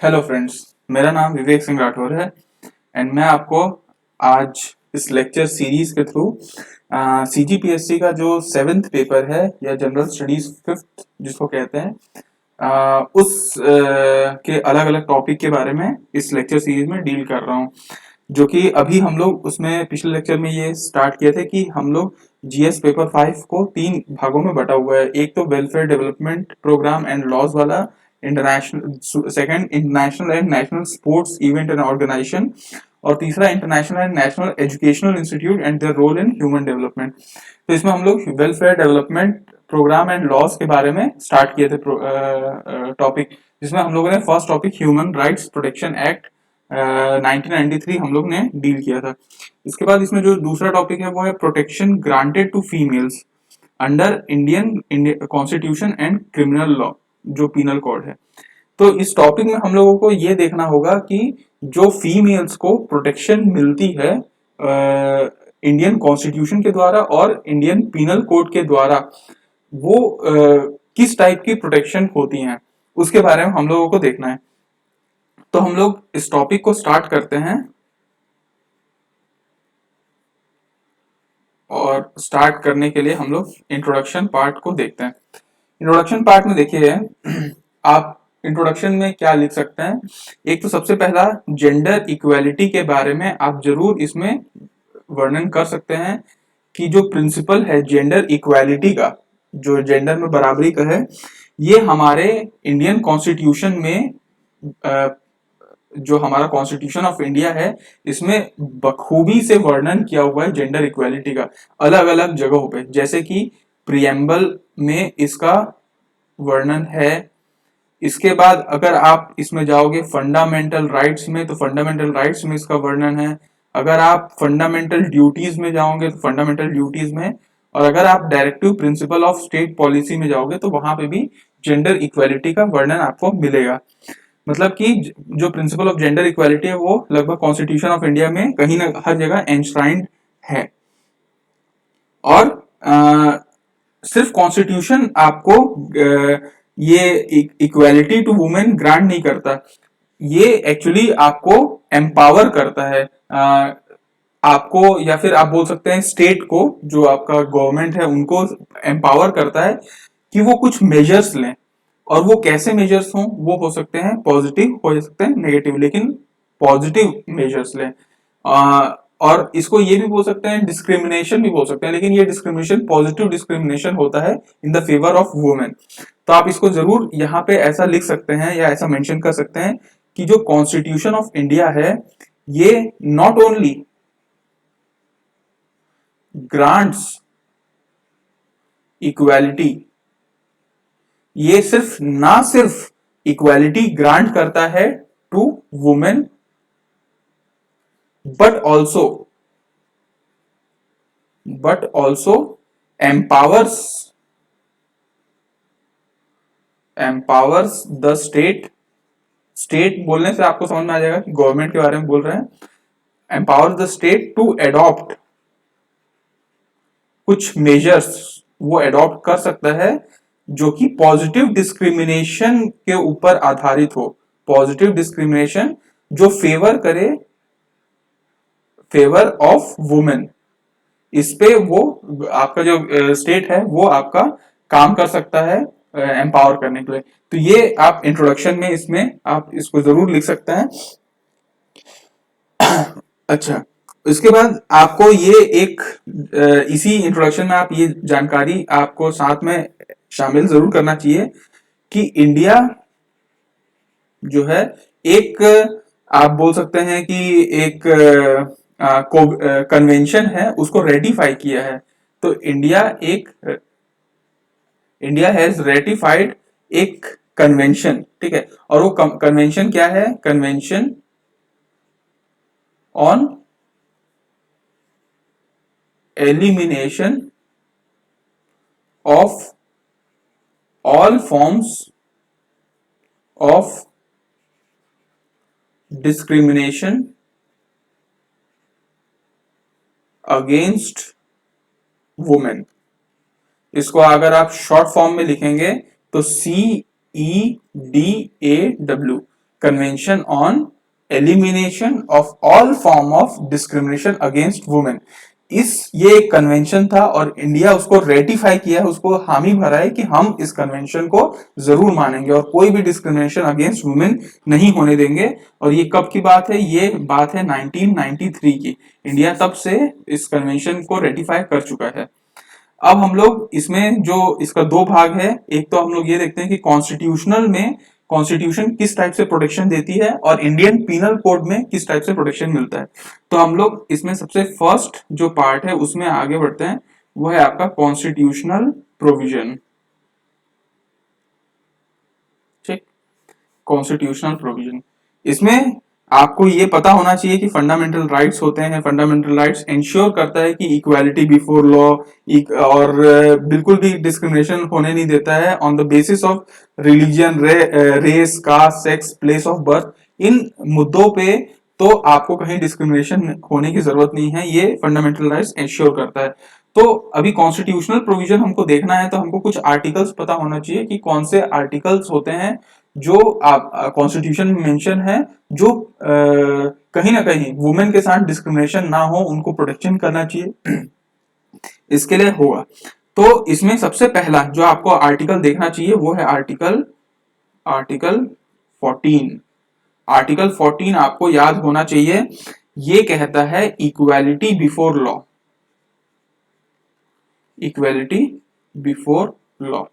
Hello friends, मेरा नाम विवेक सिंह राठौर है एंड मैं आपको आज इस लेक्चर सीरीज के थ्रू सीजीपीएससी का जो 7th पेपर है या जनरल स्टडीज 5th जिसको कहते हैं के अलग अलग टॉपिक के बारे में इस लेक्चर सीरीज में डील कर रहा हूँ। जो कि अभी हम लोग उसमें पिछले लेक्चर में ये स्टार्ट किए थे कि हम लोग जीएस पेपर 5 को 3 भागों में बटा हुआ है। एक तो welfare development programme and laws वाला, international second international and national sports event and organisation, और तीसरा international and national educational institute and their role in human development. तो इसमें हम लोग welfare development programme and laws के बारे में स्टार्ट किए थे टॉपिक, जिसमें हम लोगों ने first topic human rights protection act 1993 हम लोग ने डील किया था। इसके बाद इसमें जो दूसरा टॉपिक है वो है protection granted to females under Indian constitution and criminal law, जो पीनल कोड है। तो इस टॉपिक में हम लोगों को ये देखना होगा कि जो फीमेल्स को प्रोटेक्शन मिलती है इंडियन कॉन्स्टिट्यूशन के द्वारा और इंडियन पीनल कोड के द्वारा, वो किस टाइप की प्रोटेक्शन होती हैं, उसके बारे में हम लोगों को देखना है। तो हम लोग इस टॉपिक को स्टार्ट करते हैं और स्टार्ट करने के लिए हम लोग इंट्रोडक्शन पार्ट को देखते हैं। इंट्रोडक्शन पार्ट में देखिए आप इंट्रोडक्शन में क्या लिख सकते हैं। एक तो सबसे पहला जेंडर इक्वालिटी के बारे में आप जरूर इसमें वर्णन कर सकते हैं कि जो प्रिंसिपल है जेंडर इक्वालिटी का, जो जेंडर में बराबरी का है, ये हमारे इंडियन कॉन्स्टिट्यूशन में जो हमारा कॉन्स्टिट्यूशन ऑफ इंडिया है इसमें बखूबी से वर्णन किया हुआ है जेंडर इक्वालिटी का अलग अलग जगहों पे। जैसे कि प्रियम्बल में इसका वर्णन है। इसके बाद अगर आप इसमें जाओगे फंडामेंटल राइट्स में, तो फंडामेंटल राइट्स में इसका वर्णन है। अगर आप फंडामेंटल ड्यूटीज में जाओगे तो फंडामेंटल ड्यूटीज में, और अगर आप directive principle of state policy में जाओगे तो वहां पे भी जेंडर इक्वालिटी का वर्णन आपको मिलेगा। मतलब कि जो प्रिंसिपल ऑफ जेंडर इक्वालिटी है वो लगभग कॉन्स्टिट्यूशन ऑफ इंडिया में कहीं ना हर जगह एनश्राइंड है। और सिर्फ कॉन्स्टिट्यूशन आपको ये इक्वालिटी टू वुमेन ग्रांट नहीं करता, ये एक्चुअली आपको एम्पावर करता है। आपको, या फिर आप बोल सकते हैं स्टेट को, जो आपका गवर्नमेंट है उनको एम्पावर करता है कि वो कुछ मेजर्स लें। और वो कैसे मेजर्स हों, वो हो सकते हैं पॉजिटिव, हो सकते हैं नेगेटिव, लेकिन पॉजिटिव मेजर्स लें। और इसको ये भी बोल सकते हैं डिस्क्रिमिनेशन भी बोल सकते हैं, लेकिन ये डिस्क्रिमिनेशन पॉजिटिव डिस्क्रिमिनेशन होता है in the favour of women. तो आप इसको जरूर यहाँ पे ऐसा लिख सकते हैं या ऐसा मेंशन कर सकते हैं कि जो कॉन्स्टिट्यूशन ऑफ इंडिया है ये नॉट ओनली ग्रांट्स इक्वालिटी, ये सिर्फ इक्वालिटी ग्रांट करता है to women, but also empowers the state बोलने से आपको समझ में आ जाएगा कि गवर्नमेंट के बारे में बोल रहे हैं। empowers the state to adopt कुछ मेजर्स, वो एडॉप्ट कर सकता है जो कि पॉजिटिव डिस्क्रिमिनेशन के ऊपर आधारित हो। पॉजिटिव डिस्क्रिमिनेशन जो फेवर करे, फेवर ऑफ वुमेन, इस पे वो आपका जो स्टेट है वो आपका काम कर सकता है एम्पावर करने के लिए। तो ये आप इंट्रोडक्शन में इसमें आप इसको जरूर लिख सकते हैं। अच्छा, इसके बाद आपको ये एक इसी इंट्रोडक्शन में आप ये जानकारी आपको साथ में शामिल जरूर करना चाहिए कि इंडिया जो है एक, आप बोल सकते हैं कि एक कन्वेंशन है, उसको रेटिफाई किया है। तो इंडिया हैज रेटिफाइड एक कन्वेंशन, ठीक है। और वो कन्वेंशन क्या है? Convention on elimination of all forms of discrimination against women. इसको अगर आप शॉर्ट फॉर्म में लिखेंगे तो CEDAW, convention on elimination of all form of discrimination against women. ये एक कन्वेंशन था और इंडिया उसको रेटिफाई किया है, उसको हामी भरा है कि हम इस कन्वेंशन को जरूर मानेंगे और कोई भी डिस्क्रिमिनेशन अगेंस्ट वुमेन नहीं होने देंगे। और ये कब की बात है? ये बात है 1993 की। इंडिया तब से इस कन्वेंशन को रेटिफाई कर चुका है। अब हम लोग इसमें जो इसका दो भाग है, एक तो हम लोग ये देखते हैं कि कॉन्स्टिट्यूशनल में कॉन्स्टिट्यूशन किस टाइप से प्रोटेक्शन देती है और इंडियन पीनल कोड में किस टाइप से प्रोटेक्शन मिलता है। तो हम लोग इसमें सबसे फर्स्ट जो पार्ट है उसमें आगे बढ़ते हैं, वो है आपका कॉन्स्टिट्यूशनल प्रोविजन। ठीक, कॉन्स्टिट्यूशनल प्रोविजन, इसमें आपको ये पता होना चाहिए कि फंडामेंटल राइट्स होते हैं। फंडामेंटल राइट्स इंश्योर करता है कि इक्वालिटी बिफोर लॉ और बिल्कुल भी डिस्क्रिमिनेशन होने नहीं देता है on the basis of religion, race, caste, sex, place of birth. इन मुद्दों पे तो आपको कहीं डिस्क्रिमिनेशन होने की जरूरत नहीं है, ये फंडामेंटल राइट्स इंश्योर करता है। तो अभी कॉन्स्टिट्यूशनल प्रोविजन हमको देखना है तो हमको कुछ आर्टिकल्स पता होना चाहिए कि कौन से आर्टिकल्स होते हैं जो आप कॉन्स्टिट्यूशन में मेंशन है, जो कहीं ना कहीं वुमेन के साथ डिस्क्रिमिनेशन ना हो, उनको प्रोटेक्शन करना चाहिए, इसके लिए होगा। तो इसमें सबसे पहला जो आपको आर्टिकल देखना चाहिए वो है आर्टिकल आर्टिकल 14। आर्टिकल 14 आपको याद होना चाहिए। ये कहता है equality before law. Equality before law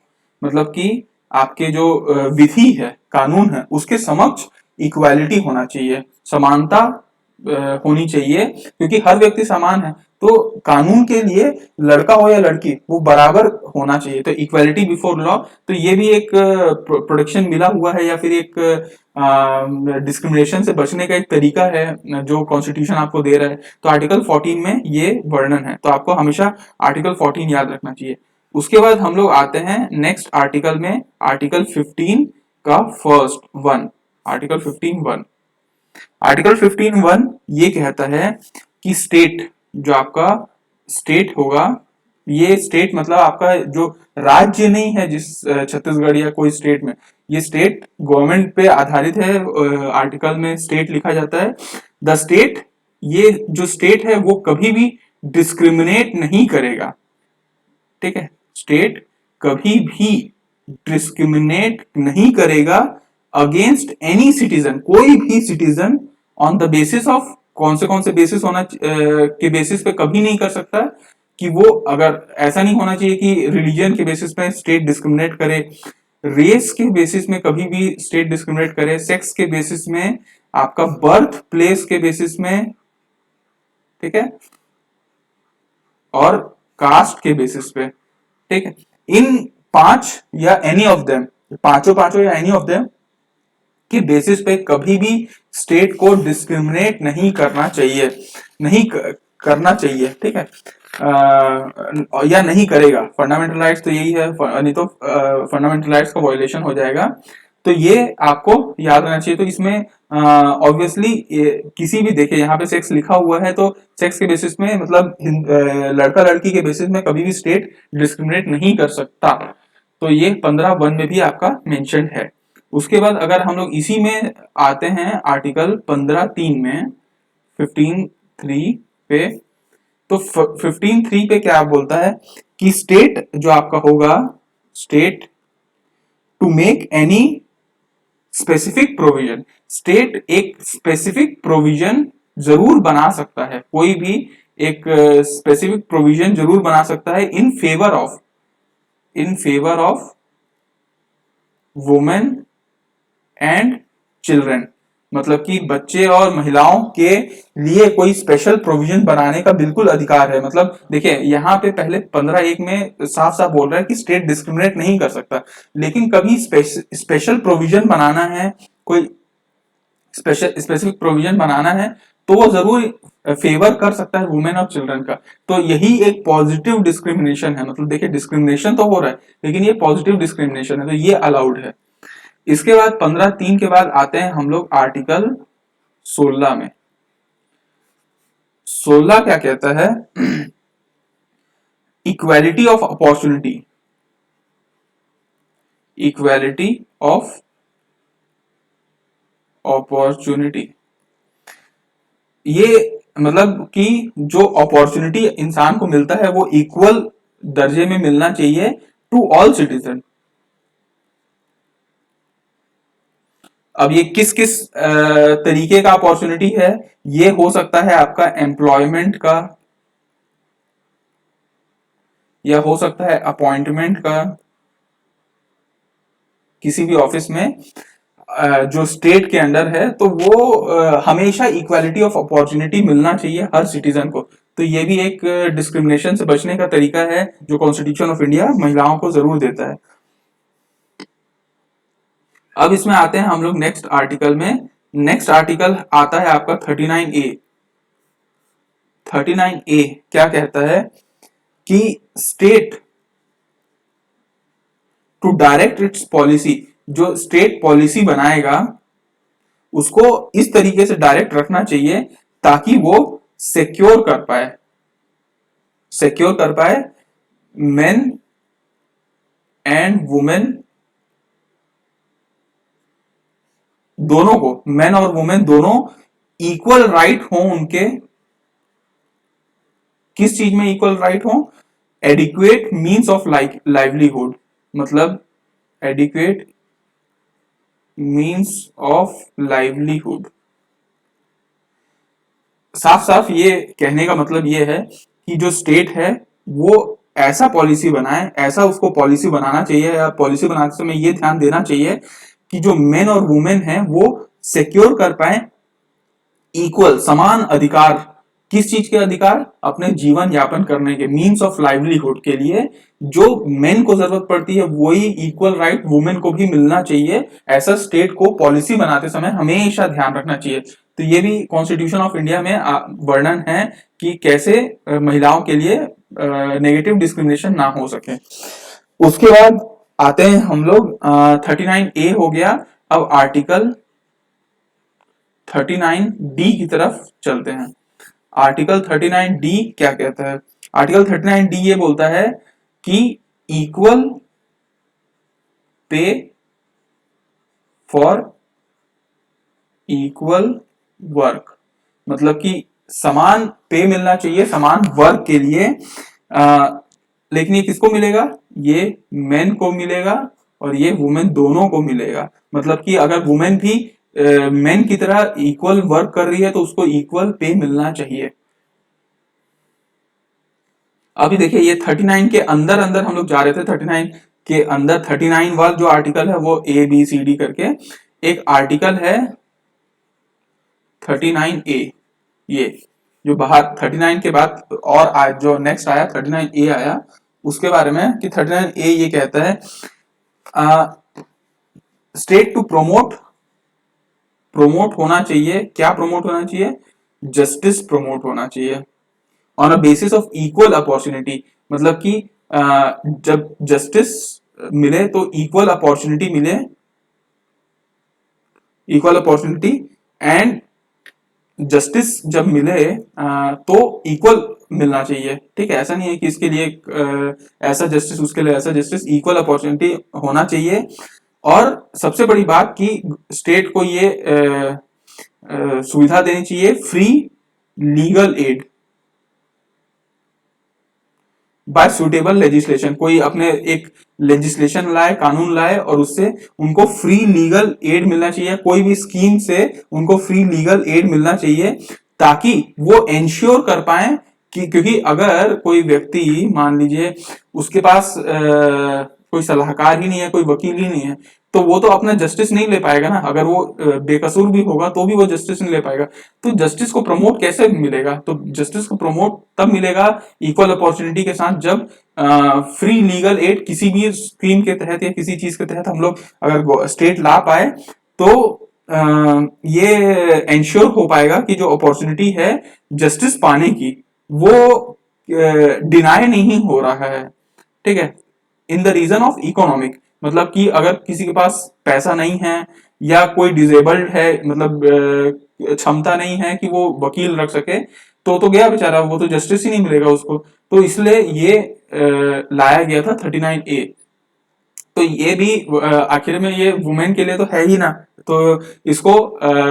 मतलब कि आपके जो विधि है, कानून है, उसके समक्ष इक्वालिटी होना चाहिए, समानता होनी चाहिए, क्योंकि हर व्यक्ति समान है। तो कानून के लिए लड़का हो या लड़की वो बराबर होना चाहिए। तो इक्वालिटी बिफोर लॉ, तो ये भी एक प्रोटेक्शन मिला हुआ है या फिर एक डिस्क्रिमिनेशन से बचने का एक तरीका है जो कॉन्स्टिट्यूशन आपको दे रहा है। तो आर्टिकल 14 में ये वर्णन है, तो आपको हमेशा आर्टिकल 14 याद रखना चाहिए। उसके बाद हम लोग आते हैं नेक्स्ट आर्टिकल में, आर्टिकल 15 का फर्स्ट वन। आर्टिकल 15(1), आर्टिकल 15(1) ये कहता है कि स्टेट, जो आपका स्टेट होगा, ये स्टेट मतलब आपका जो राज्य नहीं है, जिस छत्तीसगढ़ या कोई स्टेट में, ये स्टेट गवर्नमेंट पे आधारित है। आर्टिकल में स्टेट लिखा जाता है। द स्टेट, ये जो स्टेट है वो कभी भी डिस्क्रिमिनेट नहीं करेगा। ठीक है, स्टेट कभी भी डिस्क्रिमिनेट नहीं करेगा अगेंस्ट एनी सिटीजन, कोई भी citizen, on the basis of, कौन से बेसिस होना के बेसिस पे कभी नहीं कर सकता कि वो, अगर ऐसा नहीं होना चाहिए कि रिलीजन के बेसिस पे स्टेट डिस्क्रिमिनेट करे, रेस के बेसिस में कभी भी स्टेट डिस्क्रिमिनेट करे, सेक्स के बेसिस में, आपका बर्थ प्लेस के बेसिस में, ठीक है, और कास्ट के बेसिस पे। ठीक है, इन पांच या एनी ऑफ देम, पांचों या एनी ऑफ देम के बेसिस पे कभी भी स्टेट को डिस्क्रिमिनेट नहीं करना चाहिए, नहीं करना चाहिए। ठीक है, या नहीं करेगा। फंडामेंटल राइट्स तो यही है, नहीं तो फंडामेंटल राइट्स का वायलेशन हो जाएगा। तो ये आपको याद रहना चाहिए। तो इसमें ऑब्वियसली किसी भी, देखिए यहाँ पे सेक्स लिखा हुआ है, तो सेक्स के बेसिस में मतलब लड़का लड़की के बेसिस में कभी भी स्टेट डिस्क्रिमिनेट नहीं कर सकता। तो ये 15(1) में भी आपका मेंशन है। उसके बाद अगर हम लोग इसी में आते हैं आर्टिकल 15(3) में, 15(3) पे, तो 15(3) पे क्या बोलता है कि स्टेट जो आपका होगा, state to make any specific provision, state एक स्पेसिफिक प्रोविजन जरूर बना सकता है, कोई भी एक स्पेसिफिक प्रोविजन जरूर बना सकता है in favour of women and children, मतलब कि बच्चे और महिलाओं के लिए कोई स्पेशल प्रोविजन बनाने का बिल्कुल अधिकार है। मतलब देखिए यहाँ पे पहले 15(1) में साफ साफ बोल रहा है कि स्टेट डिस्क्रिमिनेट नहीं कर सकता, लेकिन कभी स्पेशल प्रोविजन बनाना है, कोई स्पेसिफिक प्रोविजन बनाना है, तो वो जरूर फेवर कर सकता है वुमेन और चिल्ड्रन का। तो यही एक पॉजिटिव डिस्क्रिमिनेशन है। मतलब देखिए डिस्क्रिमिनेशन तो हो रहा है, लेकिन ये पॉजिटिव डिस्क्रिमिनेशन है, तो ये अलाउड है। इसके बाद 15(3) के बाद आते हैं हम लोग आर्टिकल 16 में। 16 क्या कहता है? Equality of opportunity, equality of opportunity, ये मतलब कि जो अपॉर्चुनिटी इंसान को मिलता है वो इक्वल दर्जे में मिलना चाहिए टू ऑल सिटीजन। अब ये किस किस तरीके का अपॉर्चुनिटी है, ये हो सकता है आपका एम्प्लॉयमेंट का, या हो सकता है अपॉइंटमेंट का किसी भी ऑफिस में जो स्टेट के अंडर है, तो वो हमेशा इक्वालिटी ऑफ अपॉर्चुनिटी मिलना चाहिए हर सिटीजन को। तो ये भी एक डिस्क्रिमिनेशन से बचने का तरीका है जो कॉन्स्टिट्यूशन ऑफ इंडिया महिलाओं को जरूर देता है। अब इसमें आते हैं हम लोग नेक्स्ट आर्टिकल में। नेक्स्ट आर्टिकल आता है आपका 39A। 39A क्या कहता है कि state to direct its policy, जो स्टेट पॉलिसी बनाएगा उसको इस तरीके से डायरेक्ट रखना चाहिए ताकि वो सिक्योर कर पाए, सिक्योर कर पाए मेन एंड वुमेन दोनों को, मेन और वुमेन दोनों इक्वल राइट हो उनके। किस चीज में इक्वल राइट हो? एडिक्वेट मीन्स ऑफ लाइवलीहुड, मतलब एडिक्वेट मीन्स ऑफ लाइवलीहुड। साफ साफ ये कहने का मतलब ये है कि जो स्टेट है वो ऐसा पॉलिसी बनाए, ऐसा उसको पॉलिसी बनाना चाहिए, या पॉलिसी बनाते समय ये ध्यान देना चाहिए कि जो मेन और वुमेन है वो सिक्योर कर पाए इक्वल, समान अधिकार। किस चीज के अधिकार? अपने जीवन यापन करने के, मीन्स ऑफ लाइवलीहुड के लिए जो मेन को जरूरत पड़ती है वही इक्वल राइट वुमेन को भी मिलना चाहिए। ऐसा स्टेट को पॉलिसी बनाते समय हमेशा ध्यान रखना चाहिए। तो ये भी कॉन्स्टिट्यूशन ऑफ इंडिया में वर्णन है कि कैसे महिलाओं के लिए नेगेटिव डिस्क्रिमिनेशन ना हो सके। उसके बाद आते हैं हम लोग 39A हो गया। अब आर्टिकल 39D की तरफ चलते हैं। आर्टिकल 39D क्या कहता है? आर्टिकल 39D ये बोलता है कि equal pay for equal work, मतलब कि समान पे मिलना चाहिए समान वर्क के लिए। लेकिन ये किसको मिलेगा? ये मेन को मिलेगा और ये वुमेन दोनों को मिलेगा। मतलब कि अगर वुमेन भी मेन की तरह इक्वल वर्क कर रही है तो उसको इक्वल पे मिलना चाहिए। अभी देखिए ये 39 के अंदर अंदर हम लोग जा रहे थे। 39 के अंदर 39 वाला जो आर्टिकल है वो ABCD करके एक आर्टिकल है 39A। ये जो बाहर 39 के बाद और जो नेक्स्ट आया 39A आया, उसके बारे में कि 39A ये कहता है स्टेट टू प्रोमोट होना चाहिए। क्या प्रोमोट होना चाहिए? जस्टिस प्रोमोट होना चाहिए on a basis of equal opportunity. मतलब कि जब जस्टिस मिले तो इक्वल अपॉर्चुनिटी मिले, इक्वल अपॉर्चुनिटी एंड जस्टिस जब मिले तो इक्वल मिलना चाहिए। ठीक है, ऐसा नहीं है कि इसके लिए ऐसा जस्टिस उसके लिए ऐसा जस्टिस, इक्वल अपॉर्चुनिटी होना चाहिए। और सबसे बड़ी बात कि स्टेट को ये सुविधा देनी चाहिए free legal aid bye suitable legislation. कोई अपने एक लेजिस्लेशन लाए, कानून लाए और उससे उनको फ्री लीगल एड मिलना चाहिए। कोई भी स्कीम से उनको फ्री लीगल एड मिलना चाहिए ताकि वो एंश्योर कर पाए कि, क्योंकि अगर कोई व्यक्ति मान लीजिए उसके पास कोई सलाहकार ही नहीं है, कोई वकील ही नहीं है, तो वो तो अपना जस्टिस नहीं ले पाएगा ना। अगर वो बेकसूर भी होगा तो भी वो जस्टिस नहीं ले पाएगा। तो जस्टिस को प्रमोट कैसे मिलेगा? तो जस्टिस को प्रमोट तब मिलेगा इक्वल अपॉर्चुनिटी के साथ जब फ्री लीगल एड किसी भी स्कीम के तहत या किसी चीज के तहत हम लोग अगर स्टेट ला पाए तो ये एंश्योर हो पाएगा कि जो अपॉर्चुनिटी है जस्टिस पाने की वो डिनाई नहीं हो रहा है। ठीक है, in the reason of economic, मतलब कि अगर किसी के पास पैसा नहीं है या कोई डिजेबल्ड है, मतलब क्षमता नहीं है कि वो वकील रख सके, तो गया बेचारा, वो तो जस्टिस ही नहीं मिलेगा उसको। तो इसलिए ये लाया गया था 39A। तो ये भी आखिर में ये वुमेन के लिए तो है ही ना, तो इसको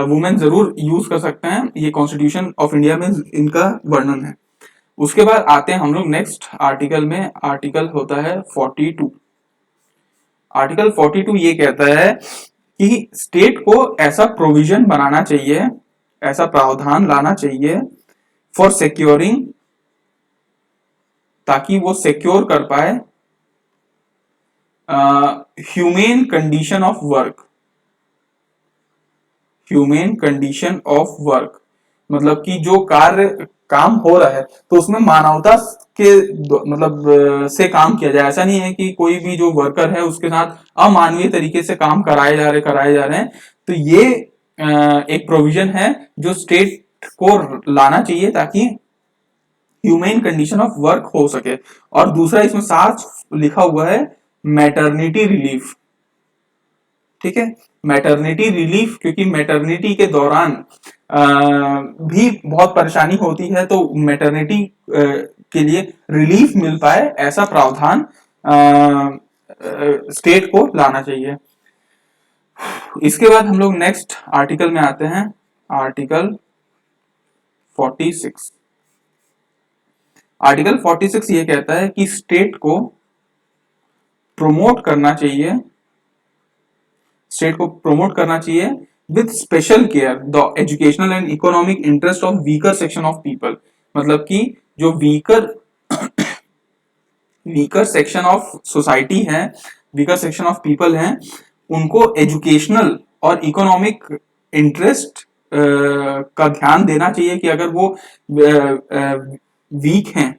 वुमेन जरूर यूज कर सकते हैं, ये कॉन्स्टिट्यूशन ऑफ इंडिया में इनका वर्णन है। उसके बाद आते हैं हम लोग नेक्स्ट आर्टिकल में, आर्टिकल होता है 42। आर्टिकल 42 ये कहता है कि स्टेट को ऐसा प्रोविजन बनाना चाहिए, ऐसा प्रावधान लाना चाहिए फॉर सिक्योरिंग, ताकि वो सिक्योर कर पाए humane condition of work, humane condition of work, मतलब कि जो कार्य काम हो रहा है तो उसमें मानवता के मतलब से काम किया जाए। ऐसा नहीं है कि कोई भी जो वर्कर है उसके साथ अमानवीय तरीके से काम कराए जा रहे हैं। तो ये एक प्रोविजन है जो स्टेट को लाना चाहिए ताकि ह्यूमेन कंडीशन ऑफ वर्क हो सके। और दूसरा इसमें साथ लिखा हुआ है मैटरनिटी रिलीफ, ठीक है, मैटरनिटी रिलीफ, क्योंकि मैटरनिटी के दौरान भी बहुत परेशानी होती है, तो मैटरनिटी के लिए रिलीफ मिल पाए ऐसा प्रावधान स्टेट को लाना चाहिए। इसके बाद हम लोग नेक्स्ट आर्टिकल में आते हैं, आर्टिकल 46। आर्टिकल 46 ये कहता है कि स्टेट को प्रमोट करना चाहिए, स्टेट को प्रमोट करना चाहिए with special care the educational and economic interest of weaker section of people, मतलब कि जो वीकर सेक्शन ऑफ सोसाइटी है, वीकर सेक्शन ऑफ पीपल हैं, उनको एजुकेशनल और इकोनॉमिक इंटरेस्ट का ध्यान देना चाहिए कि अगर वो वीक हैं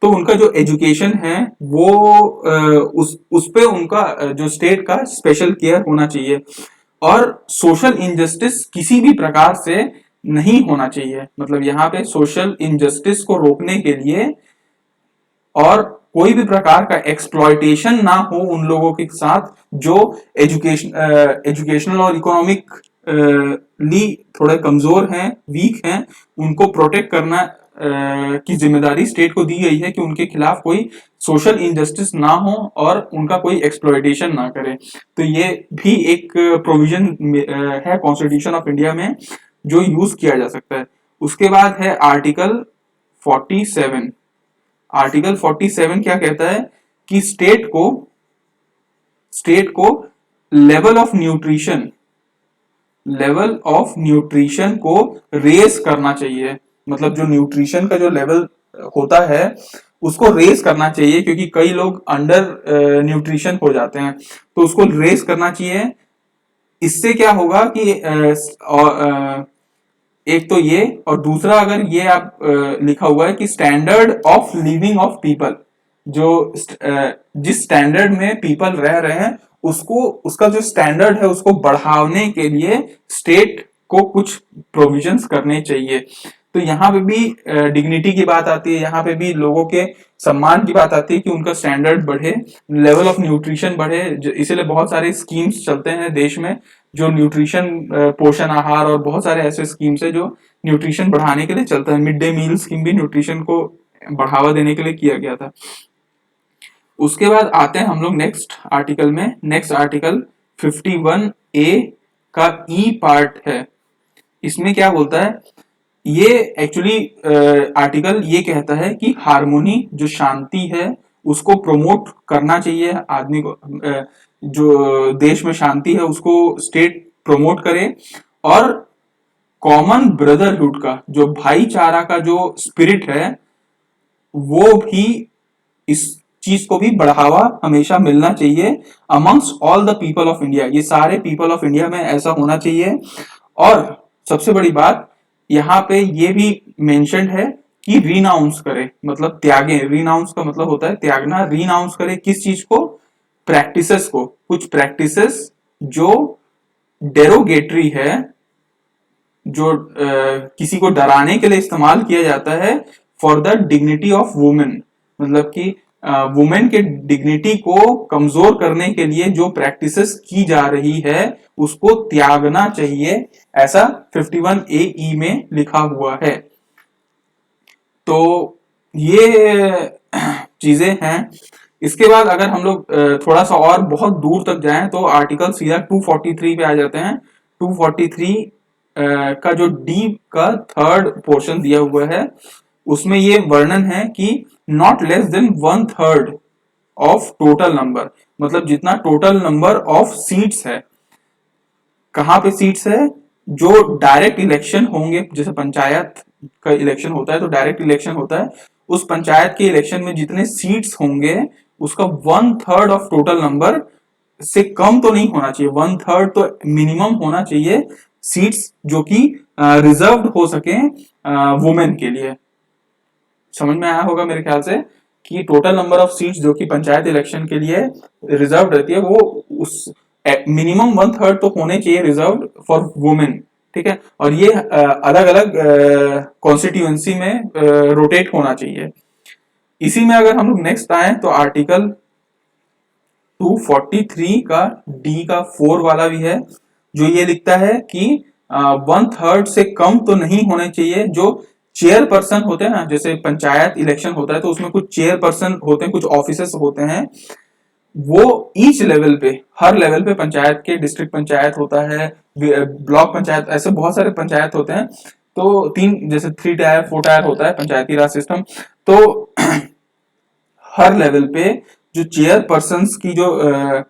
तो उनका जो एजुकेशन है वो उस पे उनका जो स्टेट का स्पेशल केयर होना चाहिए। और सोशल इनजस्टिस किसी भी प्रकार से नहीं होना चाहिए, मतलब यहाँ पे सोशल इनजस्टिस को रोकने के लिए और कोई भी प्रकार का एक्सप्लॉयटेशन ना हो उन लोगों के साथ जो एजुकेशनल और इकोनॉमिक ली थोड़े कमजोर हैं, वीक हैं, उनको प्रोटेक्ट करना की जिम्मेदारी स्टेट को दी गई है कि उनके खिलाफ कोई सोशल इनजस्टिस ना हो और उनका कोई एक्सप्लॉयटेशन ना करे। तो ये भी एक प्रोविजन है कॉन्स्टिट्यूशन ऑफ इंडिया में जो यूज किया जा सकता है। उसके बाद है आर्टिकल 47। आर्टिकल 47 क्या कहता है कि स्टेट को लेवल ऑफ न्यूट्रिशन को रेस करना चाहिए, मतलब जो न्यूट्रिशन का जो लेवल होता है उसको रेस करना चाहिए, क्योंकि कई लोग अंडर न्यूट्रिशन हो जाते हैं, तो उसको रेस करना चाहिए। इससे क्या होगा कि एक तो ये, और दूसरा अगर ये आप लिखा हुआ है कि standard of living of people, जो जिस स्टैंडर्ड में पीपल रह रहे हैं उसको, उसका जो स्टैंडर्ड है उसको बढ़ाने के लिए स्टेट को कुछ प्रोविजंस करने चाहिए। तो यहाँ पे भी डिग्निटी की बात आती है, यहाँ पे भी लोगों के सम्मान की बात आती है कि उनका स्टैंडर्ड बढ़े, लेवल ऑफ न्यूट्रिशन बढ़े। इसीलिए बहुत सारे स्कीम्स चलते हैं देश में जो न्यूट्रिशन, पोषण आहार और बहुत सारे ऐसे स्कीम्स है जो न्यूट्रिशन बढ़ाने के लिए चलता है। मिड डे मील स्कीम भी न्यूट्रिशन को बढ़ावा देने के लिए किया गया था। उसके बाद आते हैं हम लोग नेक्स्ट आर्टिकल में, नेक्स्ट आर्टिकल 51A का ई पार्ट है। इसमें क्या बोलता है, ये एक्चुअली आर्टिकल ये कहता है कि हार्मोनी, जो शांति है उसको प्रमोट करना चाहिए आदमी को, जो देश में शांति है उसको स्टेट प्रमोट करे, और कॉमन ब्रदरहुड का, जो भाईचारा का जो स्पिरिट है वो भी, इस चीज को भी बढ़ावा हमेशा मिलना चाहिए amongst all the people of India. ये सारे पीपल ऑफ इंडिया में ऐसा होना चाहिए। और सबसे बड़ी बात यहाँ पे ये भी मेंशन्ड है कि रिनाउंस करे, मतलब त्यागे। रिनाउंस का मतलब होता है त्यागना। रिनाउंस करे किस चीज को, प्रैक्टिसेस को, कुछ प्रैक्टिसेस जो डेरोगेटरी है, जो किसी को डराने के लिए इस्तेमाल किया जाता है for the dignity of women, मतलब कि वुमेन के डिग्निटी को कमजोर करने के लिए जो प्रैक्टिसेस की जा रही है उसको त्यागना चाहिए, ऐसा 51AE में लिखा हुआ है। तो ये चीजें हैं इसके बाद अगर हम लोग थोड़ा सा और बहुत दूर तक जाएं तो आर्टिकल सीधा 243 पे आ जाते हैं। 243 का जो डी का थर्ड पोर्शन दिया हुआ है उसमें ये वर्णन है कि not less than 1/3 of total number, मतलब जितना टोटल नंबर ऑफ सीट्स है, कहां पे सीट्स है, जो डायरेक्ट इलेक्शन होंगे, जैसे पंचायत का इलेक्शन होता है तो डायरेक्ट इलेक्शन होता है, उस पंचायत के इलेक्शन में जितने सीट्स होंगे उसका 1/3 ऑफ टोटल नंबर से कम तो नहीं होना चाहिए, 1/3 तो मिनिमम होना चाहिए सीट्स जो कि रिजर्व्ड हो सके वुमेन के लिए। समझ में आया होगा मेरे ख्याल से कि टोटल नंबर ऑफ सीट्स जो कि पंचायत इलेक्शन के लिए रिजर्व रहती है वो उस मिनिमम 1/3 तो होने चाहिए रिजर्व फॉर वुमेन। ठीक है, और ये अलग अलग कॉन्स्टिट्यूएंसी में रोटेट होना चाहिए। इसी में अगर हम लोग नेक्स्ट आए तो आर्टिकल 243 का डी का 4 वाला भी है, जो ये लिखता है कि 1/3 से कम तो नहीं होने चाहिए जो चेयरपर्सन होते हैं ना, जैसे पंचायत इलेक्शन होता है तो उसमें कुछ चेयरपर्सन होते हैं, कुछ ऑफिसर्स होते हैं, वो ईच लेवल पे, हर लेवल पे, पंचायत के डिस्ट्रिक्ट पंचायत होता है, ब्लॉक पंचायत, ऐसे बहुत सारे पंचायत होते हैं, तो तीन जैसे 3 टायर 4 टायर होता है पंचायती राज सिस्टम, तो हर लेवल पे जो चेयरपर्सन की जो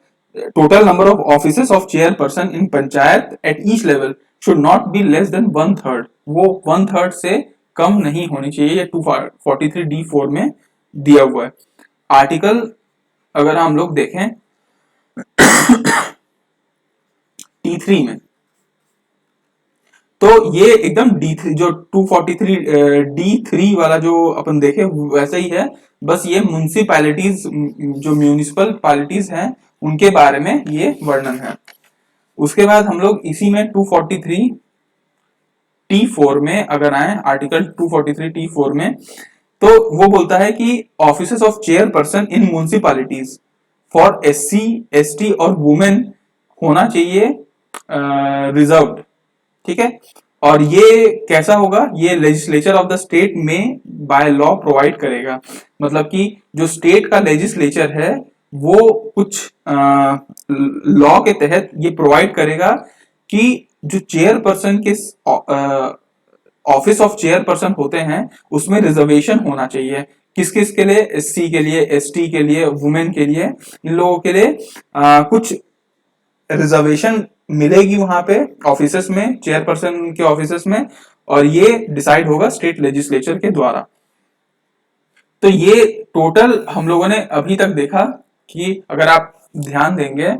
total number of offices of chairperson in panchayat at each level should not be less than 1/3, वो 1/3 से कम नहीं होनी चाहिए, ये 243D4 में दिया हुआ है। आर्टिकल अगर हम लोग देखें T3 में, तो ये एकदम D3 जो 243D3 वाला जो अपन देखे वैसा ही है, बस ये म्यूनिसिपैलिटीज, जो म्यूनिसिपल पैलिटीज हैं उनके बारे में ये वर्णन है। उसके बाद हम लोग इसी में 243T4 में अगर आए, आर्टिकल 243T4 में, तो वो बोलता है कि offices of chairperson in municipalities for SC ST और वुमेन होना चाहिए रिजर्व्ड। ठीक है, और ये कैसा होगा, ये लेजिस्लेचर ऑफ द स्टेट में बाय लॉ प्रोवाइड करेगा, मतलब कि जो स्टेट का लेजिस्लेचर है वो कुछ लॉ के तहत ये प्रोवाइड करेगा कि जो चेयरपर्सन के ऑफिस ऑफ चेयरपर्सन होते हैं उसमें रिजर्वेशन होना चाहिए। किस किस के लिए, SC के लिए, ST के लिए, वुमेन के लिए, इन लोगों के लिए कुछ रिजर्वेशन मिलेगी वहां पे ऑफिसेस में, चेयरपर्सन के ऑफिसेस में, और ये डिसाइड होगा स्टेट लेजिस्लेचर के द्वारा। तो ये टोटल हम लोगों ने अभी तक देखा कि अगर आप ध्यान देंगे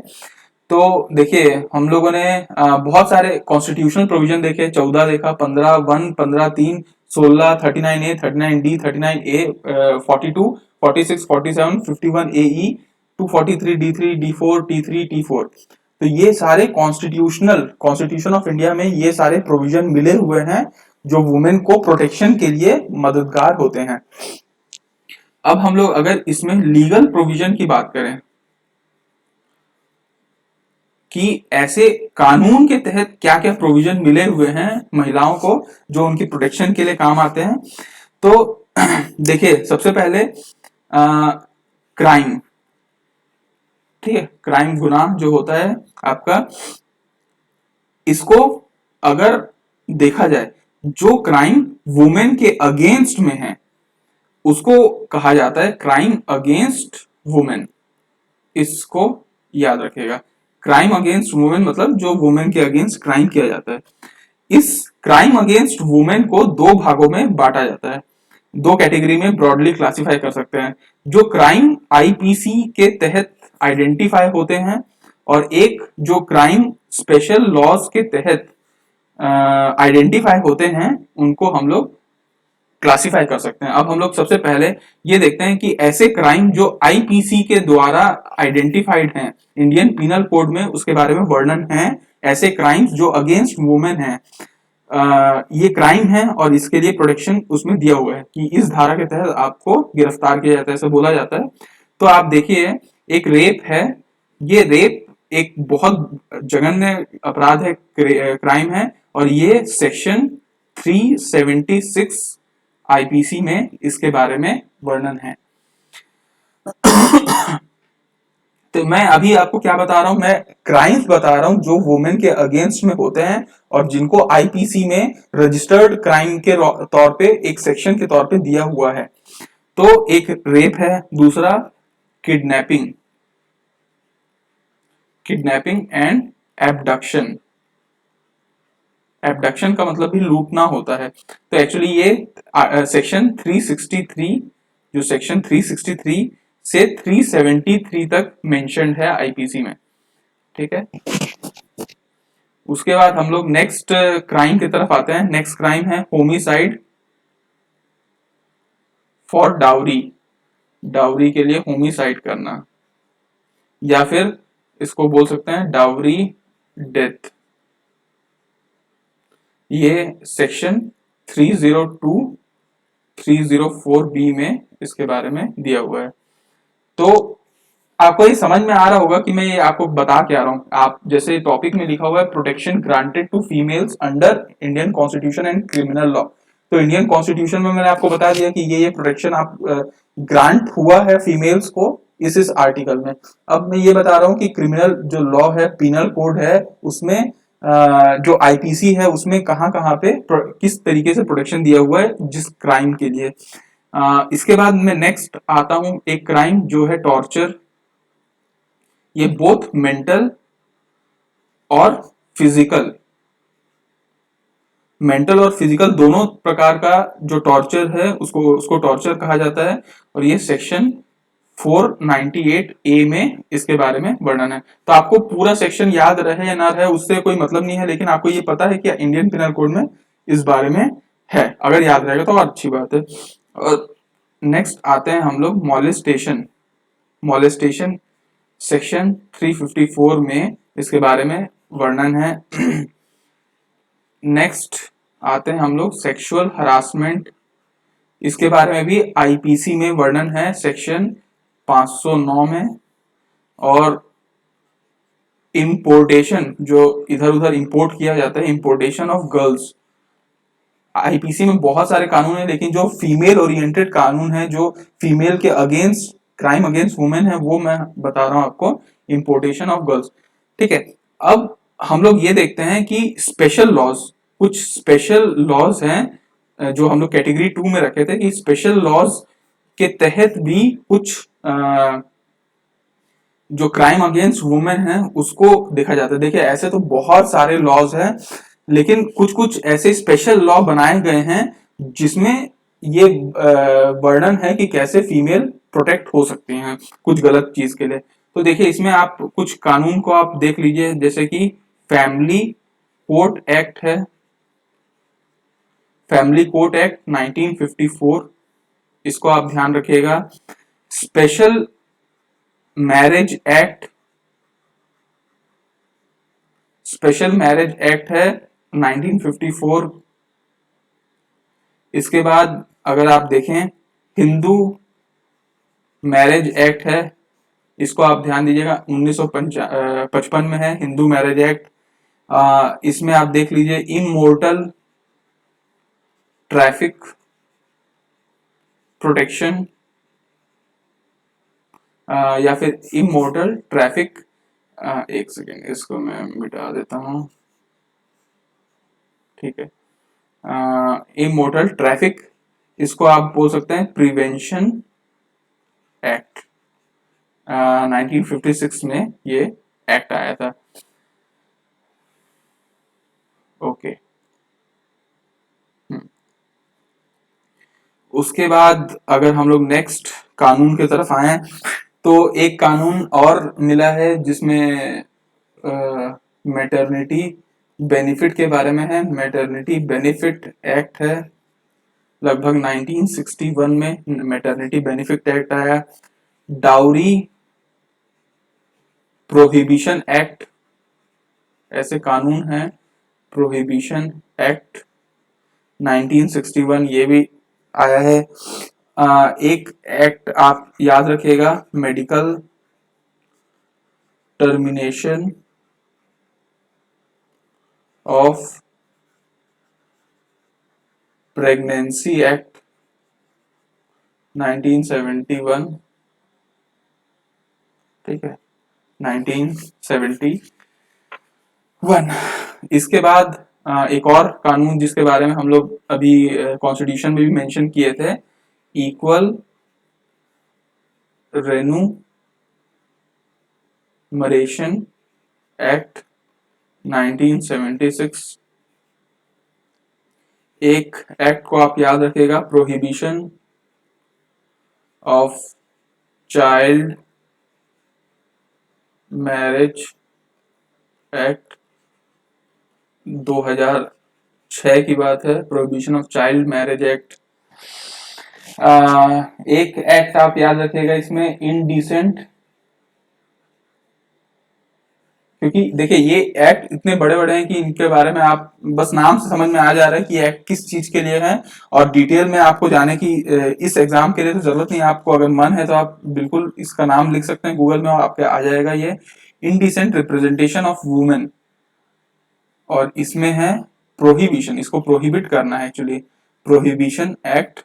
तो देखिए हम लोगों ने बहुत सारे कॉन्स्टिट्यूशनल प्रोविजन देखे, 14 देखा, 15(1), 15(3), 16, 39A, 39D, 39A, 42, 46, 47, 51AE, 243D3, D4, T3, T4, तो ये सारे कॉन्स्टिट्यूशन ऑफ इंडिया में ये सारे प्रोविजन मिले हुए हैं जो वुमेन को प्रोटेक्शन के लिए मददगार होते हैं। अब हम लोग अगर इसमें लीगल प्रोविजन की बात करें कि ऐसे कानून के तहत क्या क्या प्रोविजन मिले हुए हैं महिलाओं को जो उनकी प्रोटेक्शन के लिए काम आते हैं, तो देखिए सबसे पहले क्राइम, ठीक है, क्राइम गुनाह जो होता है आपका, इसको अगर देखा जाए जो क्राइम वुमेन के अगेंस्ट में है उसको कहा जाता है क्राइम अगेंस्ट वुमेन। इसको याद रखिएगा, क्राइम अगेंस्ट वुमेन मतलब जो वुमेन के अगेंस्ट क्राइम किया जाता है। इस क्राइम अगेंस्ट वुमेन को दो भागों में बांटा जाता है, दो कैटेगरी में ब्रॉडली क्लासिफाई कर सकते हैं, जो क्राइम आईपीसी के तहत आइडेंटिफाई होते हैं और एक जो क्राइम स्पेशल लॉज के तहत आइडेंटिफाई होते हैं, उनको हम लोग क्लासिफाई कर सकते हैं। अब हम लोग सबसे पहले ये देखते हैं कि ऐसे क्राइम जो आईपीसी के द्वारा आइडेंटिफाइड हैं इंडियन पिनल कोड में, उसके बारे में वर्णन है, ऐसे क्राइम्स जो अगेंस्ट वुमेन हैं, ये क्राइम है और इसके लिए प्रोटेक्शन उसमें दिया हुआ है कि इस धारा के तहत आपको गिरफ्तार किया जाता है, ऐसा बोला जाता है। तो आप देखिए एक रेप है, ये रेप एक बहुत जघन्य अपराध है, क्राइम है, और ये सेक्शन 376 आईपीसी में इसके बारे में वर्णन है। तो मैं अभी आपको क्या बता रहा हूं, मैं क्राइम्स बता रहा हूं जो वुमेन के अगेंस्ट में होते हैं और जिनको आईपीसी में रजिस्टर्ड क्राइम के तौर पे एक सेक्शन के तौर पे दिया हुआ है। तो एक रेप है, दूसरा kidnapping, kidnapping and abduction. Abduction का मतलब भी लूटना होता है। तो एक्चुअली ये सेक्शन 363, जो सेक्शन 363 से 373 तक मेंशन्ड है आईपीसी में, ठीक है। उसके बाद हम लोग नेक्स्ट क्राइम की तरफ आते हैं। नेक्स्ट क्राइम है होमिसाइड फॉर डाउरी, डाउरी के लिए होमिसाइड करना, या फिर इसको बोल सकते हैं डाउरी डेथ। ये सेक्शन 302 304 बी में इसके बारे में दिया हुआ है। तो आपको ये समझ में आ रहा होगा कि मैं ये आपको बता क्या रहा हूँ। आप जैसे टॉपिक में लिखा हुआ है protection granted to females under Indian constitution and criminal law. तो इंडियन कॉन्स्टिट्यूशन में मैंने आपको बता दिया कि ये प्रोटेक्शन आप ग्रांट हुआ है फीमेल्स को इस आर्टिकल में। अब मैं ये बता रहा हूँ कि क्रिमिनल जो लॉ है, पीनल कोड है, उसमें जो आईपीसी है उसमें कहाँ कहाँ पे किस तरीके से प्रोटेक्शन दिया हुआ है जिस क्राइम के लिए। इसके बाद मैं नेक्स्ट आता हूं एक क्राइम जो है टॉर्चर। ये बोथ मेंटल और फिजिकल, मेंटल और फिजिकल दोनों प्रकार का जो टॉर्चर है उसको उसको टॉर्चर कहा जाता है। और ये सेक्शन 498 ए में इसके बारे में वर्णन है। तो आपको पूरा सेक्शन याद रहे या ना रहे उससे कोई मतलब नहीं है, लेकिन आपको ये पता है कि इंडियन पिनल कोड में इस बारे में है। अगर याद रहेगा तो अच्छी बात है। और नेक्स्ट आते हैं हम लोग मॉलेस्टेशन। मॉलेस्टेशन सेक्शन 354 में इसके बारे में वर्णन है। नेक्स्ट आते हैं हम लोग सेक्सुअल हरासमेंट। इसके बारे में भी आईपीसी में वर्णन है सेक्शन 509 में। और इंपोर्टेशन, जो इधर उधर इंपोर्ट किया जाता है, इंपोर्टेशन ऑफ गर्ल्स, आईपीसी में बहुत सारे कानून है, लेकिन जो फीमेल ओरिएंटेड कानून है, जो फीमेल के अगेंस्ट क्राइम अगेंस्ट वुमेन है, वो मैं बता रहा हूं आपको, इंपोर्टेशन ऑफ गर्ल्स, ठीक है। अब हम लोग ये देखते हैं कि स्पेशल लॉज, कुछ स्पेशल लॉज हैं जो हम लोग कैटेगरी 2 में रखे थे कि स्पेशल लॉज के तहत भी कुछ जो क्राइम अगेंस्ट वुमेन है उसको देखा जाता है। देखिए ऐसे तो बहुत सारे लॉज हैं, लेकिन कुछ कुछ ऐसे स्पेशल लॉ बनाए गए हैं जिसमें ये वर्णन है कि कैसे फीमेल प्रोटेक्ट हो सकती हैं कुछ गलत चीज के लिए। तो देखिए इसमें आप कुछ कानून को आप देख लीजिए, जैसे कि फैमिली कोर्ट एक्ट है, फैमिली कोर्ट एक्ट 1954, इसको आप ध्यान रखिएगा। Special marriage act, special marriage act है 1954। इसके बाद अगर आप देखें हिंदू मैरिज एक्ट है, इसको आप ध्यान दीजिएगा 1955 में है हिंदू मैरिज एक्ट। इसमें आप देख लीजिए इमोर्टल ट्रैफिक प्रोटेक्शन, या फिर इमोर्टल ट्रैफिक, एक सेकेंड इसको मैं मिटा देता हूं, ठीक है। इमोर्टल ट्रैफिक, इसको आप बोल सकते हैं प्रिवेंशन एक्ट। 1956 में ये एक्ट आया था। ओके, उसके बाद अगर हम लोग नेक्स्ट कानून की तरफ आए तो एक कानून और मिला है जिसमें मैटरनिटी बेनिफिट के बारे में है। मैटरनिटी बेनिफिट एक्ट है, लगभग 1961 में मैटरनिटी बेनिफिट एक्ट आया। डाउरी प्रोहिबिशन एक्ट, ऐसे कानून है, प्रोहिबिशन एक्ट 1961 ये भी आया है। एक एक्ट आप याद रखिएगा, medical termination of pregnancy act 1971। ठीक है, 1971। इसके बाद एक और कानून जिसके बारे में हम लोग अभी कॉन्स्टिट्यूशन में भी मेंशन किए थे, इक्वल रेन्यूमरेशन एक्ट 1976। एक एक्ट को आप याद रखिएगा, prohibition of child marriage act 2006 की बात है, prohibition of child marriage act. एक एक्ट आप याद रखिएगा इसमें, इनडिसेंट, क्योंकि देखिए ये एक्ट इतने बड़े बड़े हैं कि इनके बारे में आप बस नाम से समझ में आ जा रहा है कि एक्ट किस चीज के लिए है, और डिटेल में आपको जाने की इस एग्जाम के लिए तो जरूरत नहीं है। आपको अगर मन है तो आप बिल्कुल इसका नाम लिख सकते हैं गूगल में और आपके आ जाएगा ये, इनडिसेंट रिप्रेजेंटेशन ऑफ वुमेन। और इसमें है प्रोहिबिशन, इसको प्रोहिबिट करना है एक्चुअली, प्रोहिबिशन एक्ट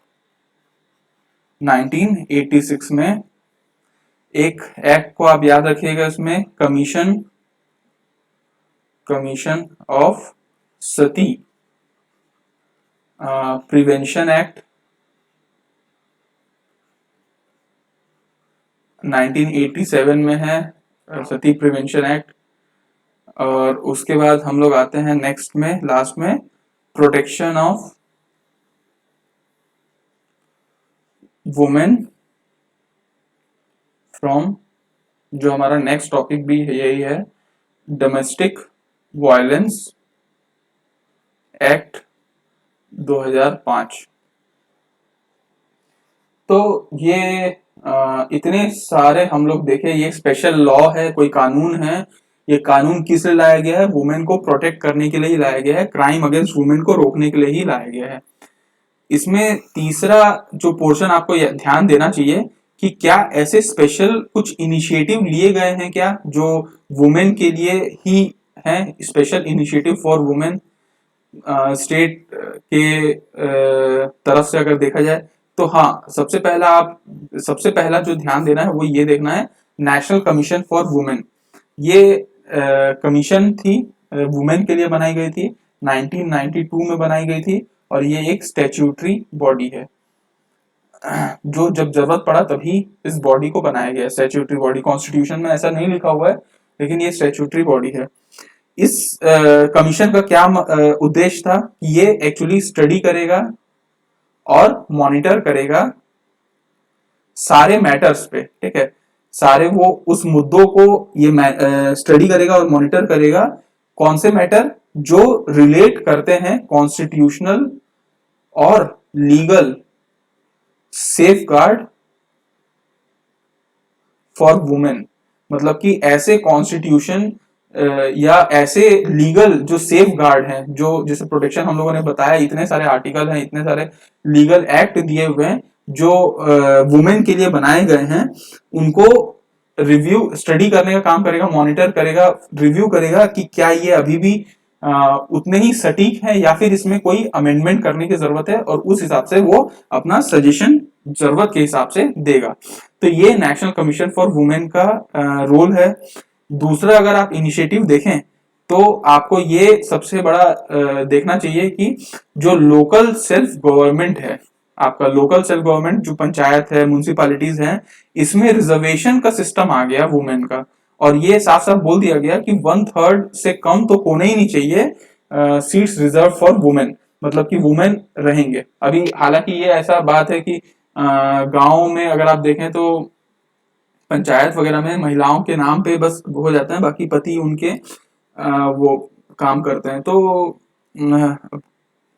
1986 में। एक एक्ट को आप याद रखिएगा इसमें, commission of Sati prevention act 1987 में है, सती प्रिवेंशन एक्ट। और उसके बाद हम लोग आते हैं नेक्स्ट में, लास्ट में, प्रोटेक्शन ऑफ वुमेन फ्रॉम, जो हमारा नेक्स्ट टॉपिक भी यही है, डोमेस्टिक वायलेंस एक्ट 2005। तो ये इतने सारे हम लोग देखे, ये स्पेशल लॉ है, कोई कानून है। ये कानून किस लिए लाया गया है? वुमेन को प्रोटेक्ट करने के लिए ही लाया गया है, क्राइम अगेंस्ट वुमेन को रोकने के लिए ही लाया गया है। इसमें तीसरा जो पोर्शन आपको ध्यान देना चाहिए कि क्या ऐसे स्पेशल कुछ इनिशिएटिव लिए गए हैं क्या जो वुमेन के लिए ही हैं, special initiative for women state के तरफ से अगर देखा जाए तो हाँ, सबसे पहला जो ध्यान देना है वो ये देखना है, नेशनल कमीशन फॉर वुमेन। ये कमीशन थी, वुमेन के लिए बनाई गई थी, 1992 में बनाई गई थी, और ये एक स्टैट्यूटरी बॉडी है जो जब जरूरत पड़ा तभी इस बॉडी को बनाया गया। स्टैट्यूटरी बॉडी, कॉन्स्टिट्यूशन में ऐसा नहीं लिखा हुआ है लेकिन ये स्टैट्यूटरी बॉडी है। इस कमीशन का क्या उद्देश्य था? ये एक्चुअली स्टडी करेगा और मॉनिटर करेगा सारे मैटर्स पे, ठीक है, सारे वो उस मुद्दों को ये स्टडी करेगा और मॉनिटर करेगा। कौन से मैटर? जो रिलेट करते हैं कॉन्स्टिट्यूशनल और लीगल सेफगार्ड फॉर वुमेन, मतलब कि ऐसे कॉन्स्टिट्यूशन या ऐसे लीगल जो सेफ गार्ड हैं, जो जैसे प्रोटेक्शन हम लोगों ने बताया, इतने सारे आर्टिकल हैं, इतने सारे लीगल एक्ट दिए हुए हैं जो वुमेन के लिए बनाए गए हैं, उनको रिव्यू स्टडी करने का काम करेगा, मॉनिटर करेगा, रिव्यू करेगा कि क्या ये अभी भी उतने ही सटीक है या फिर इसमें कोई अमेंडमेंट करने की जरूरत है, और उस हिसाब से वो अपना सजेशन जरूरत के हिसाब से देगा। तो ये नेशनल कमीशन फॉर वुमेन का रोल है। दूसरा, अगर आप इनिशिएटिव देखें तो आपको ये सबसे बड़ा देखना चाहिए कि जो लोकल सेल्फ गवर्नमेंट है, आपका लोकल सेल्फ गवर्नमेंट जो पंचायत है, म्युनिसिपैलिटीज हैं, इसमें रिजर्वेशन का सिस्टम आ गया वुमेन का, और ये साफ साफ बोल दिया गया कि 1/3 से कम तो होने ही नहीं चाहिए सीट्स रिजर्व फॉर वुमेन, मतलब कि वुमेन रहेंगे। अभी हालांकि ये ऐसा बात है कि गांव में अगर आप देखें तो पंचायत वगैरह में महिलाओं के नाम पे बस हो जाता है, बाकी पति उनके वो काम करते हैं, तो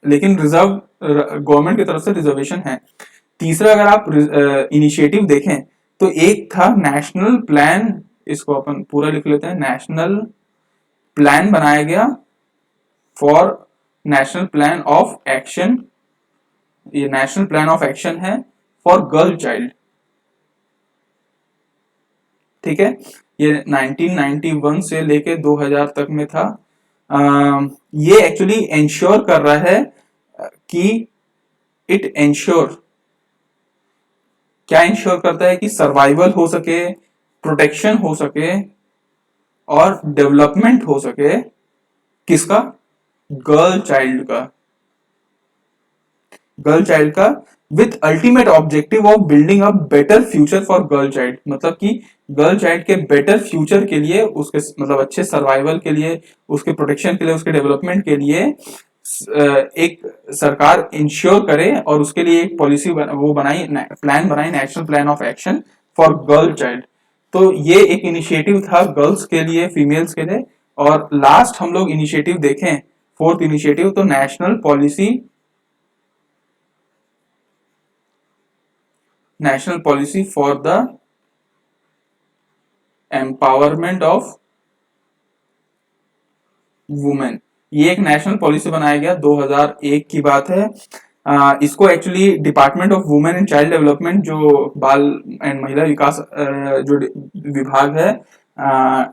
लेकिन रिजर्व गवर्नमेंट की तरफ से रिजर्वेशन है। तीसरा, अगर आप इनिशिएटिव देखें तो एक था नेशनल प्लान, इसको अपन पूरा लिख लेते हैं, नेशनल प्लान बनाया गया for national plan of action, ये नेशनल प्लान ऑफ एक्शन है फॉर गर्ल चाइल्ड, ठीक है। ये 1991 से लेके 2000 तक में था। ये एक्चुअली इंश्योर कर रहा है कि इट इंश्योर, क्या इंश्योर करता है कि सर्वाइवल हो सके, प्रोटेक्शन हो सके और डेवलपमेंट हो सके किसका, गर्ल चाइल्ड का, गर्ल चाइल्ड का, with ultimate objective of building a better future for girl child. मतलब कि गर्ल चाइल्ड के बेटर फ्यूचर के लिए, उसके मतलब अच्छे सर्वाइवल के लिए, उसके प्रोटेक्शन के लिए, उसके डेवलपमेंट के लिए एक सरकार इंश्योर करे और उसके लिए एक पॉलिसी वो बनाई, प्लान बनाई, national plan of action for girl child. तो ये एक इनिशिएटिव था गर्ल्स के लिए, फीमेल्स के लिए। और लास्ट हम लोग इनिशिएटिव देखें, फोर्थ इनिशिएटिव, तो national policy, national policy for the empowerment of women. ये एक नेशनल पॉलिसी बनाया गया, 2001 की बात है। इसको actually department of women and child development, जो बाल एंड महिला विकास जो विभाग है,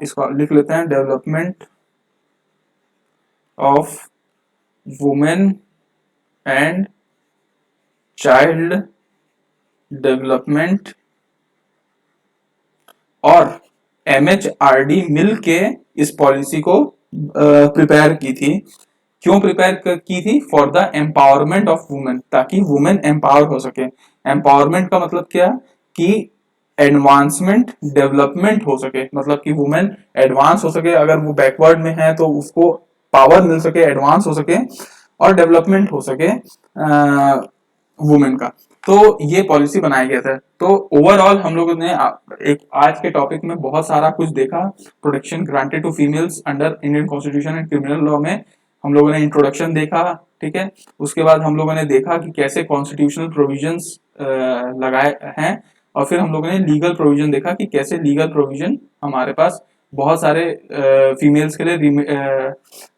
इसको लिख लेते हैं, development of women and child development, और MHRD मिल के इस पॉलिसी को प्रिपेयर की थी। क्यों प्रिपेयर की थी? For the empowerment of women, ताकि वुमेन एम्पावर हो सके। एम्पावरमेंट का मतलब क्या, कि एडवांसमेंट, डेवलपमेंट हो सके, मतलब कि वुमेन एडवांस हो सके, अगर वो बैकवर्ड में है तो उसको पावर मिल सके, एडवांस हो सके, और डेवलपमेंट हो सके वुमेन का। तो ये पॉलिसी बनाया गया था। तो ओवरऑल हम लोगों ने एक आज के टॉपिक में बहुत सारा कुछ देखा। Protection granted to females under Indian constitution and criminal law में हम लोगों ने इंट्रोडक्शन देखा, ठीक है। उसके बाद हम लोगों ने देखा कि कैसे कॉन्स्टिट्यूशनल प्रोविजंस लगाए हैं, और फिर हम लोगों ने लीगल प्रोविजन देखा कि कैसे लीगल प्रोविजन हमारे पास बहुत सारे फीमेल्स के लिए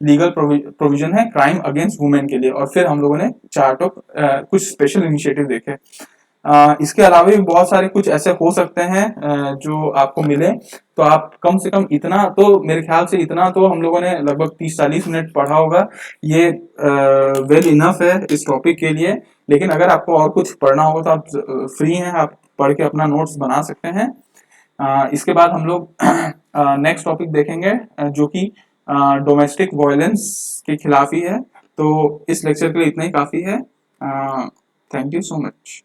लीगल प्रोविजन है क्राइम अगेंस्ट वुमेन के लिए। और फिर हम लोगों ने चार्ट ऑफ कुछ स्पेशल इनिशिएटिव देखे। इसके अलावा भी बहुत सारे कुछ ऐसे हो सकते हैं जो आपको मिले। तो आप कम से कम इतना तो, मेरे ख्याल से इतना तो हम लोगों ने लगभग 30-40 मिनट पढ़ा होगा। ये वेल इनफ है इस टॉपिक के लिए। लेकिन अगर आपको और कुछ पढ़ना होगा तो आप फ्री हैं, आप पढ़ के अपना नोट्स बना सकते हैं। इसके बाद हम लोग नेक्स्ट टॉपिक देखेंगे जो कि डोमेस्टिक वायलेंस के खिलाफ ही है। तो इस लेक्चर के लिए इतना ही काफी है। Thank you so much.